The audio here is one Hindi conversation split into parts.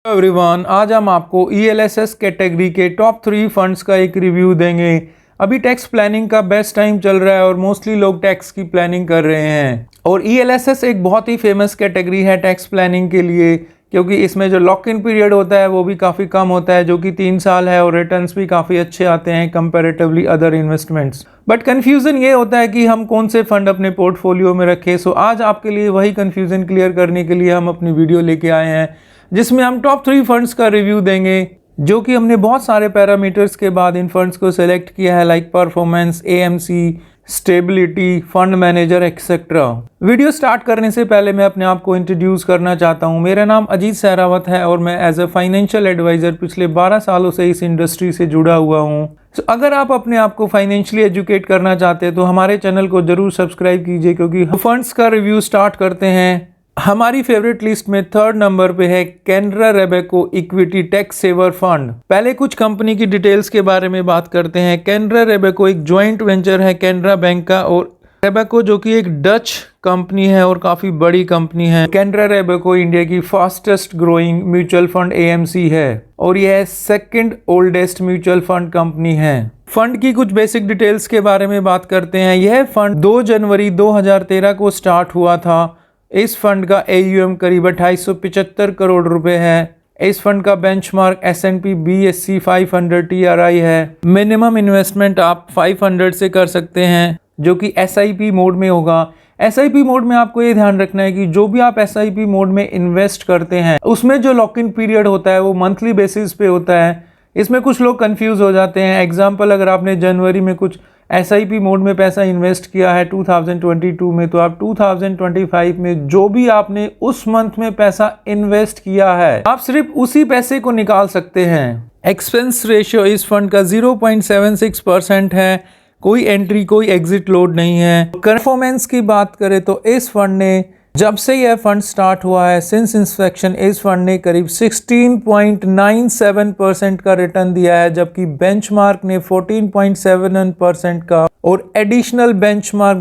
एवरीवन, आज हम आपको ELSS कैटेगरी के टॉप 3 फंड्स का एक रिव्यू देंगे। अभी टैक्स प्लानिंग का बेस्ट टाइम चल रहा है और मोस्टली लोग टैक्स की प्लानिंग कर रहे हैं। और ELSS एक बहुत ही फेमस कैटेगरी है टैक्स प्लानिंग के लिए, क्योंकि इसमें जो लॉक इन पीरियड होता है वो भी काफ़ी कम होता है, जो कि 3 साल है, और रिटर्न्स भी काफ़ी अच्छे आते हैं comparatively other investments. But confusion ये होता है कि हम कौन से फंड अपने पोर्टफोलियो में रखें। सो आज आपके लिए वही कन्फ्यूज़न क्लियर करने के लिए हम अपनी वीडियो लेके आए हैं, जिसमें हम टॉप 3 फंड्स का रिव्यू देंगे, जो कि हमने बहुत सारे पैरामीटर्स के बाद इन फंड्स को सिलेक्ट किया है, like performance, AMC, stability, fund manager etcetera. Video start करने से पहले मैं अपने आप को इंट्रोड्यूस करना चाहता हूं। मेरा नाम अजीत सहरावत है और मैं एज ए फाइनेंशियल एडवाइज़र पिछले 12 सालों से इस इंडस्ट्री से जुड़ा हुआ हूं। अगर आप अपने आप को फाइनेंशियली एजुकेट करना चाहते हैं तो हमारे चैनल को जरूर सब्सक्राइब कीजिए, क्योंकि फंड्स का रिव्यू स्टार्ट करते हैं। हमारी फेवरेट लिस्ट में 3rd नंबर पे है Canara Robeco equity tax saver fund. पहले कुछ कंपनी की डिटेल्स के बारे में बात करते हैं। कैनरा रेबेको एक जॉइंट वेंचर है कैनरा बैंक का और रेबेको, जो कि एक डच कंपनी है और काफी बड़ी कंपनी है। कैनरा रेबेको इंडिया की fastest growing mutual fund AMC है और यह 2nd oldest mutual fund company है। फंड की कुछ बेसिक डिटेल्स के बारे में बात करते हैं। यह फंड 2 जनवरी 2013 को स्टार्ट हुआ था। इस फंड का AUM करीब 2875 करोड़ रुपए है। इस फंड का बेंचमार्क S&P BSE 500 TRI है। मिनिमम इन्वेस्टमेंट आप 500 से कर सकते हैं, जो कि SIP मोड में होगा। SIP मोड में आपको ये ध्यान रखना है कि जो भी आप SIP मोड में इन्वेस्ट करते हैं उसमें जो लॉक इन पीरियड होता है वो मंथली बेसिस पे होता है। इसमें कुछ लोग कंफ्यूज हो जाते हैं। एग्जाम्पल, अगर आपने जनवरी में कुछ SIP मोड में पैसा इन्वेस्ट किया है 2022 में, तो आप 2025 में जो भी आपने उस मंथ में पैसा इन्वेस्ट किया है आप सिर्फ उसी पैसे को निकाल सकते हैं। एक्सपेंस रेशियो इस फंड का 0.76% है। कोई एंट्री कोई एग्जिट लोड नहीं है। परफॉर्मेंस की बात करें तो इस फंड ने, जब से यह फंड स्टार्ट हुआ है, सिंस इंस्पेक्शन, इस फंड ने करीब 16.97% का रिटर्न दिया है, जबकि बेंचमार्क ने 14.71% का और एडिशनल बेंचमार्क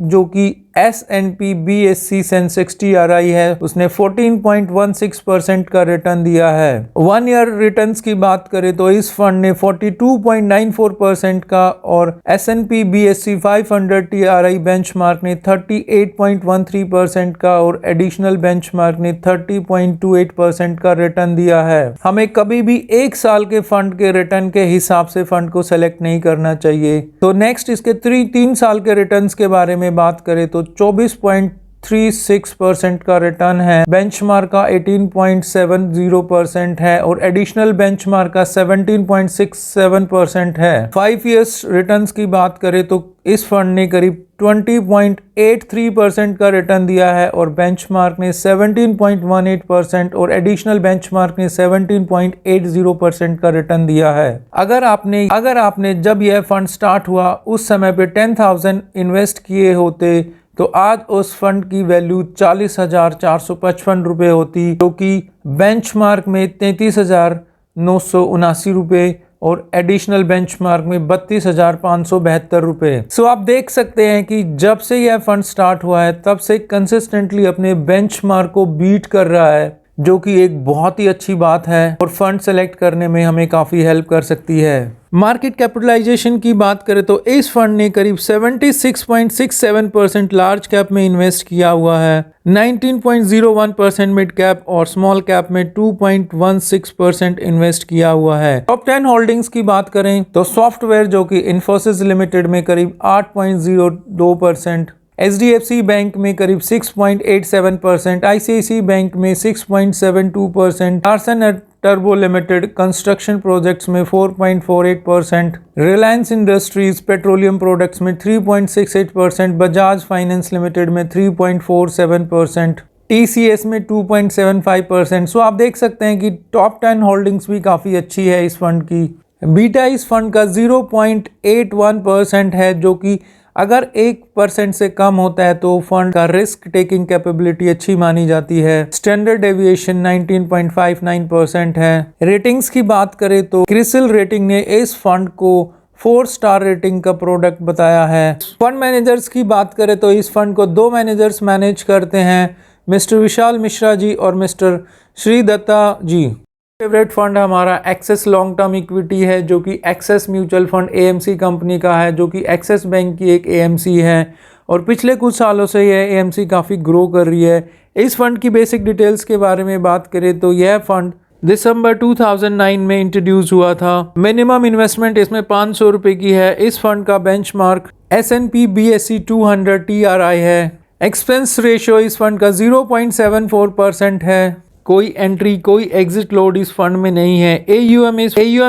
जो कि S&P BSE सेंसेक्स TRI है, उसने 14.16% का रिटर्न दिया है। 1 ईयर रिटर्न्स की बात करें तो इस फंड ने 42.94% का और S&P BSE 500 TRI बेंचमार्क ने 38.13% का और एडिशनल बेंचमार्क ने 30.28% का रिटर्न दिया है। हमें कभी भी 1 साल के फंड के रिटर्न के हिसाब से फंड को सेलेक्ट नहीं करना चाहिए। तो नेक्स्ट इसके 3 साल के रिटर्न्स के बारे में बात करें तो 24.36% का रिटर्न है। बेंचमार्क का 18.70% है और एडिशनल बेंचमार्क का 17.67% है। 5 इयर्स रिटर्न्स की बात करें तो इस फंड ने करीब 20.83% का रिटर्न दिया है और बेंचमार्क ने 17.18% और एडिशनल बेंचमार्क ने 17.80% का रिटर्न दिया है। अगर आपने जब यह फंड स्टार्ट हुआ उस समय पे 10,000 इन्वेस्ट किए होते तो आज उस फंड की वैल्यू 40,455 रुपये होती, जो कि बेंचमार्क में 33,979 रुपये और एडिशनल बेंचमार्क में 32,572 रुपये। सो आप देख सकते हैं कि जब से यह फंड स्टार्ट हुआ है तब से कंसिस्टेंटली अपने बेंचमार्क को बीट कर रहा है, जो कि एक बहुत ही अच्छी बात है और फंड सेलेक्ट करने में हमें काफ़ी हेल्प कर सकती है। मार्केट कैपिटलाइजेशन की बात करें तो इस फंड ने करीब 76.67% लार्ज कैप में इन्वेस्ट किया हुआ है, 19.01% मिड कैप और स्मॉल कैप में 2.16% इन्वेस्ट किया हुआ है। टॉप 10 होल्डिंग्स की बात करें तो सॉफ्टवेयर, जो कि इन्फोसिस लिमिटेड में करीब 8.02%, HDFC बैंक में करीब 6.87%, ICICI बैंक में 6.72%, Larsen turbo limited construction projects में 4.48%, रिलायंस इंडस्ट्रीज पेट्रोलियम प्रोडक्ट्स में 3.68%, बजाज फाइनेंस लिमिटेड में 3.47%, TCS में 2.75%। सो आप देख सकते हैं कि टॉप 10 होल्डिंग्स भी काफ़ी अच्छी है इस फंड की। बीटा इस फंड का 0.81% है, जो कि अगर 1% से कम होता है तो फंड का रिस्क टेकिंग कैपेबिलिटी अच्छी मानी जाती है। स्टैंडर्ड डेविएशन 19.59% है। रेटिंग्स की बात करें तो क्रिसिल रेटिंग ने इस फंड को 4 स्टार रेटिंग का प्रोडक्ट बताया है। फंड मैनेजर्स की बात करें तो इस फंड को 2 मैनेजर्स मैनेज करते हैं, मिस्टर विशाल मिश्रा जी और mister Shri Datta ji. Favourite fund हमारा एक्सेस लॉन्ग टर्म इक्विटी है, जो कि Axis mutual fund AMC company का है, जो कि एक्सेस बैंक की एक एएमसी है और पिछले कुछ सालों से यह एएमसी काफ़ी ग्रो कर रही है। इस फंड की बेसिक डिटेल्स के बारे में बात करें तो यह फंड दिसंबर 2009 में इंट्रोड्यूस हुआ था। मिनिमम इन्वेस्टमेंट इसमें 500 रुपये की है। इस फंड का बेंचमार्क S&P BSE 200 TRI है। एक्सपेंस रेशियो इस फंड का 0.74% है। कोई एंट्री कोई एग्जिट लोड इस फंड में नहीं है। AUM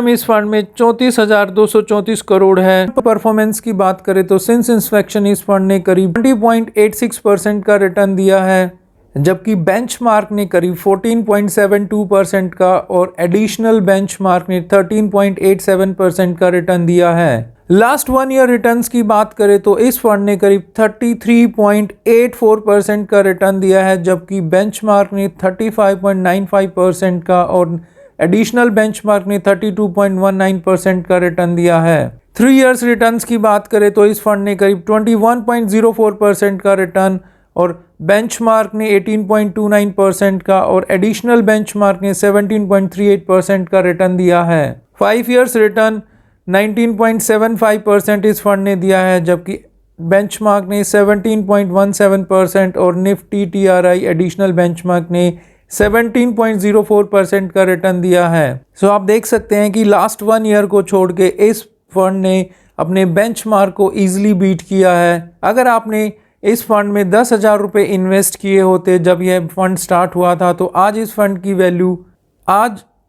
इस फंड में 34,234 करोड़ है। परफॉर्मेंस की बात करें तो सिंस इंस्पेक्शन इस फंड ने करीब 20.86% का रिटर्न दिया है, जबकि बेंचमार्क ने करीब 14.72% का और एडिशनल बेंचमार्क ने 13.87% का रिटर्न दिया है। लास्ट 1 ईयर रिटर्न्स की बात करें तो इस फंड ने करीब 33.84% का रिटर्न दिया है, जबकि बेंचमार्क ने 35.95% का और एडिशनल बेंचमार्क ने 32.19% का रिटर्न दिया है। 3 इयर्स रिटर्न्स की बात करें तो इस फंड ने करीब 21.04% का रिटर्न और बेंचमार्क ने 18.29% का और एडिशनल बेंचमार्क ने 17.38% का रिटर्न दिया है। 5 इयर्स रिटर्न 19.75% इस फंड ने दिया है, जबकि बेंचमार्क ने 17.17% और निफ्टी TRI एडिशनल बेंचमार्क ने 17.04% का रिटर्न दिया है। सो आप देख सकते हैं कि लास्ट 1 ईयर को छोड़ के इस फंड ने अपने बेंचमार्क को ईजिली बीट किया है। अगर आपने इस फंड में 10,000 रुपये इन्वेस्ट किए होते जब यह फंड स्टार्ट हुआ था, तो आज इस फंड की वैल्यू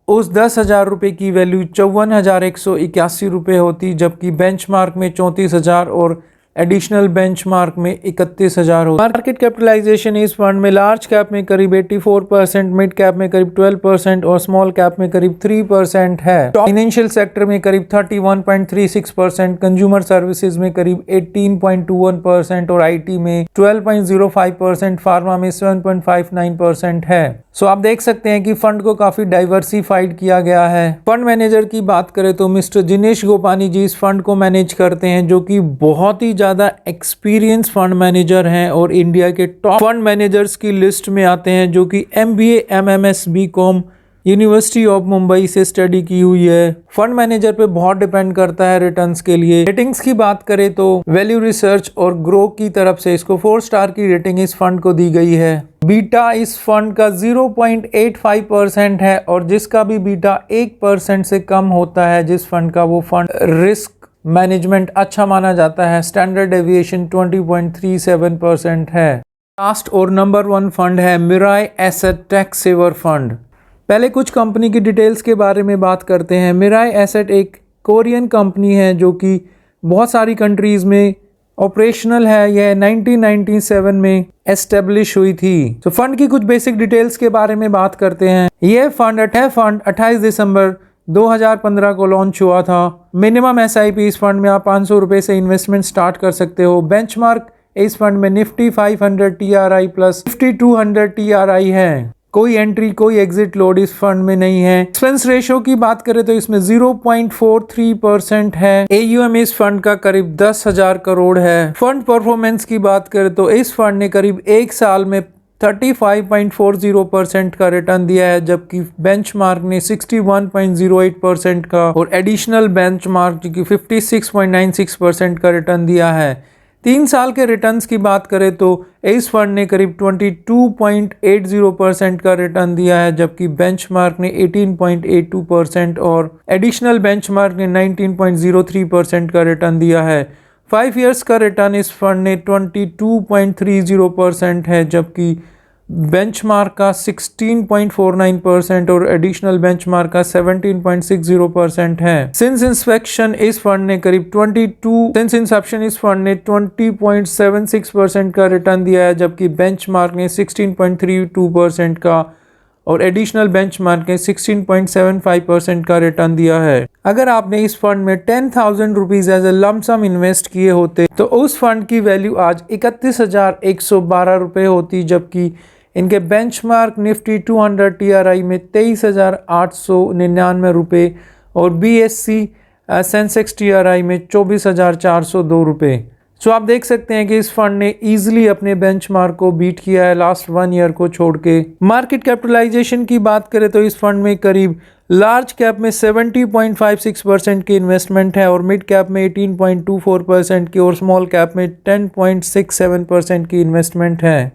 उस 10,000 रुपये की वैल्यू 54,181 रुपये होती, जबकि बेंचमार्क में 34,000 और एडिशनल बेंचमार्क में 31,000 होती। मार्केट कैपिटलाइजेशन इस फंड में लार्ज कैप में करीब 84%, मिड कैप में करीब 12% और स्मॉल कैप में करीब 3% है। फाइनेंशियल सेक्टर में करीब 31.36%, कंज्यूमर सर्विसेज में करीब 18.21% और IT में 12.05%, फार्मा में 7.59% है। सो आप देख सकते हैं कि फंड को काफी डाइवर्सिफाइड किया गया है। फंड मैनेजर की बात करें तो मिस्टर जिनेश गोपानी जी इस फंड को मैनेज करते हैं, जो कि बहुत ही ज्यादा एक्सपीरियंस फंड मैनेजर हैं और इंडिया के टॉप फंड मैनेजर्स की लिस्ट में आते हैं, जो कि MBA MMS BCom university of Mumbai से स्टडी की हुई है। फंड मैनेजर पे बहुत डिपेंड करता है रिटर्न्स के लिए। रेटिंग्स की बात करें तो वैल्यू रिसर्च और ग्रो की तरफ से इसको 4 स्टार की रेटिंग इस फंड को दी गई है। बीटा इस फंड का 0.85% है और जिसका भी बीटा 1% से कम होता है जिस फंड का, वो फंड रिस्क मैनेजमेंट अच्छा माना जाता है। स्टैंडर्ड डेविएशन 20.37% है। लास्ट और नंबर 1 फंड है Mirae asset tax saver fund. पहले कुछ कंपनी की डिटेल्स के बारे में बात करते हैं। मिराई एसेट एक कोरियन कंपनी है जो कि बहुत सारी कंट्रीज में ऑपरेशनल है। यह 1997 में एस्टेब्लिश हुई थी। तो फंड की कुछ बेसिक डिटेल्स के बारे में बात करते हैं। यह फंड 28 दिसंबर 2015 को लॉन्च हुआ था। मिनिमम SIP इस फंड में आप 500 रुपये से इन्वेस्टमेंट स्टार्ट कर सकते हो। बेंचमार्क इस फंड में Nifty 500 TRI plus Nifty 200 TRI है। कोई एंट्री कोई एग्जिट लोड इस फंड में नहीं है। एक्सपेंस रेशियो की बात करें तो इसमें 0.43% है। AUM इस फंड का करीब 10,000 करोड़ है। फंड परफॉर्मेंस की बात करें तो इस फंड ने करीब 1 साल में 35.40% का रिटर्न दिया है, जबकि बेंचमार्क ने 61.08% का और एडिशनल बेंचमार्क की 56.96% का रिटर्न दिया है। 3 साल के रिटर्न्स की बात करें तो इस फंड ने करीब 22.80% का रिटर्न दिया है, जबकि बेंचमार्क ने 18.82% और एडिशनल बेंचमार्क ने 19.03% का रिटर्न दिया है। 5 इयर्स का रिटर्न इस फंड ने 22.30% है, जबकि बेंचमार्क का 16.49% और एडिशनल बेंचमार्क का 17.60% है। सिंस इंस्पेक्शन इस फंड ने करीब 20.76% का रिटर्न दिया है, जबकि बेंचमार्क ने 16.32% का और एडिशनल बेंचमार्क ने 16.75% का रिटर्न दिया है। अगर आपने इस फंड में 10,000 rupees as a lump sum invest किए होते तो उस फंड की वैल्यू आज 31,112 रुपये होती, जबकि इनके बेंचमार्क निफ्टी 200 TRI में 23,899 रुपये और BSE सेंसेक्स TRI में 24,402 रुपये। सो आप देख सकते हैं कि इस फंड ने इजीली अपने बेंचमार्क को बीट किया है लास्ट 1 ईयर को छोड़ के। मार्केट कैपिटलाइजेशन की बात करें तो इस फंड में करीब लार्ज कैप में 70.56% की इन्वेस्टमेंट है और मिड कैप में 18.24% की और स्मॉल कैप में 10.67% की इन्वेस्टमेंट है।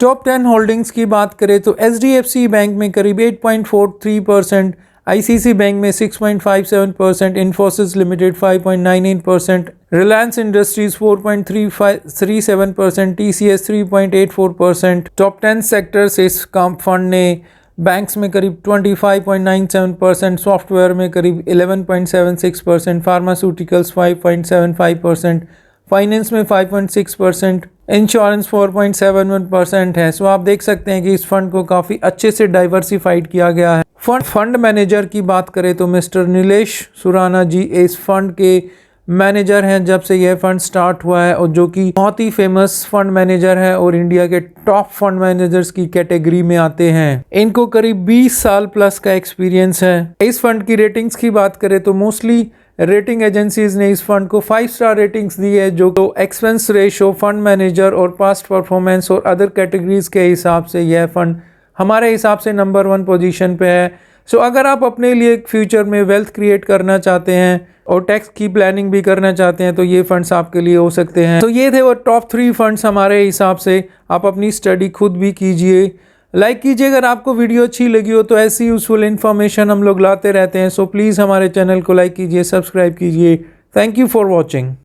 टॉप 10 होल्डिंग्स की बात करें तो HDFC बैंक में करीब 8.43%, ICICI बैंक में 6.57%, Infosys limited 5.98%, Reliance industries 4.37%, TCS 3.84%। Top 10 sectors इस फंड ने बैंक्स में करीब 25.97%, सॉफ्टवेयर में करीब 11.76%, फार्मास्यूटिकल्स 5.75%, फाइनेंस में 5.6%, इंश्योरेंस 4.71% है। सो आप देख सकते हैं कि इस फंड को काफ़ी अच्छे से डाइवर्सिफाइड किया गया है। फंड मैनेजर की बात करें तो मिस्टर नीलेश सुराना जी इस फंड के मैनेजर हैं जब से यह फंड स्टार्ट हुआ है, और जो कि बहुत ही फेमस फंड मैनेजर है और इंडिया के टॉप फंड मैनेजर्स की कैटेगरी में आते हैं। इनको करीब 20 साल प्लस का एक्सपीरियंस है। इस फंड की रेटिंग्स की बात करें तो मोस्टली रेटिंग एजेंसीज ने इस फंड को 5 स्टार रेटिंग्स दी है, जो तो एक्सपेंस रेशो, फंड मैनेजर और पास्ट परफॉर्मेंस और अदर कैटेगरीज के हिसाब से यह फंड हमारे हिसाब से नंबर 1 पोजीशन पे है। सो अगर आप अपने लिए फ्यूचर में वेल्थ क्रिएट करना चाहते हैं और टैक्स की प्लानिंग भी करना चाहते हैं तो ये फंड्स आपके लिए हो सकते हैं। तो ये थे वो टॉप 3 फंड्स हमारे हिसाब से। आप अपनी स्टडी खुद भी कीजिए, लाइक कीजिए अगर आपको वीडियो अच्छी लगी हो तो ऐसी यूजफुल इन्फॉर्मेशन हम लोग लाते रहते हैं। सो प्लीज़ हमारे चैनल को लाइक कीजिए, सब्सक्राइब कीजिए। Thank you for watching.